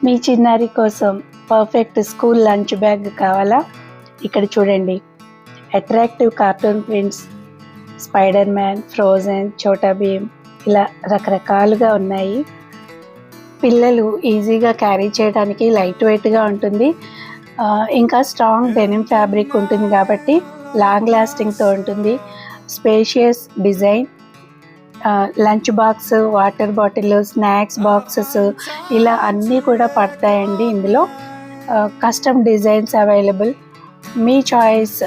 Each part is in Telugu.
మీ చిన్నారి కోసం పర్ఫెక్ట్ స్కూల్ లంచ్ బ్యాగ్ కావాలా? ఇక్కడ చూడండి, attractive cartoon prints, spider man, frozen, Chhota Bheem ఇలా రకరకాలుగా ఉన్నాయి. పిల్లలు ఈజీగా క్యారీ చేయడానికి లైట్ వెయిట్గా ఉంటుంది. ఇంకా స్ట్రాంగ్ డెనిమ్ ఫ్యాబ్రిక్ ఉంటుంది కాబట్టి లాంగ్ లాస్టింగ్తో ఉంటుంది. Spacious design, lunch box, water bottle, snacks boxes ఇలా అన్నీ కూడా పడతాయండి. ఇందులో కస్టమ్ డిజైన్స్ అవైలబుల్. మీ చాయిస్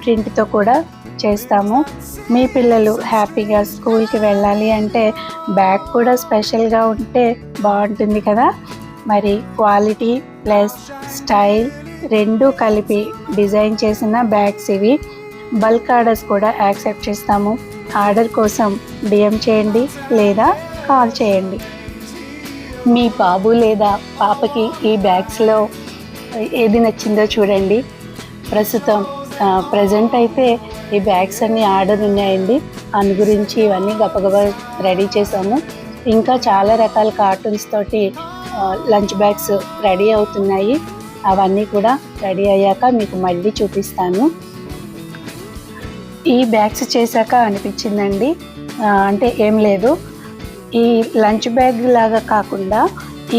ప్రింట్తో కూడా చేస్తాము. మీ పిల్లలు హ్యాపీగా స్కూల్కి వెళ్ళాలి అంటే బ్యాగ్ కూడా స్పెషల్గా ఉంటే బాగుంటుంది కదా. మరి క్వాలిటీ ప్లస్ స్టైల్ రెండూ కలిపి డిజైన్ చేసిన బ్యాగ్స్ ఇవి. బల్క్ ఆర్డర్స్ కూడా యాక్సెప్ట్ చేస్తాము. ఆర్డర్ కోసం డిఎం చేయండి లేదా కాల్ చేయండి. మీ బాబు లేదా పాపకి ఈ బ్యాగ్స్లో ఏది నచ్చిందో చూడండి. ప్రజెంట్ అయితే ఈ బ్యాగ్స్ అన్నీ ఆర్డర్ ఉన్నాయండి. అందు గురించి ఇవన్నీ గబగబా రెడీ చేసాము. ఇంకా చాలా రకాల కార్టూన్స్ తోటి లంచ్ బ్యాగ్స్ రెడీ అవుతున్నాయి. అవన్నీ కూడా రెడీ అయ్యాక మీకు మళ్ళీ చూపిస్తాను. ఈ బ్యాగ్స్ చేశాక అనిపించిందండి, అంటే ఏం లేదు, ఈ లంచ్ బ్యాగ్ లాగా కాకుండా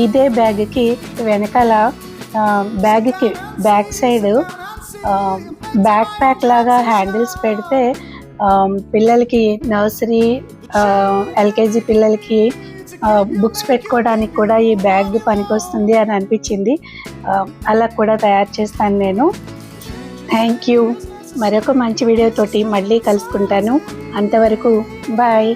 ఇదే బ్యాగ్కి వెనకాల బ్యాగ్కి బ్యాక్ సైడ్ బ్యాక్ ప్యాక్ లాగా హ్యాండిల్స్ పెడితే పిల్లలకి నర్సరీ ఎల్కేజీ పిల్లలకి బుక్స్ పెట్టుకోవడానికి కూడా ఈ బ్యాగ్ పనికొస్తుంది అని అనిపించింది. అలా కూడా తయారు చేస్తాను నేను. Thank you. మరొక మంచి వీడియోతోటి మళ్ళీ కలుసుకుంటాను. అంతవరకు బాయ్.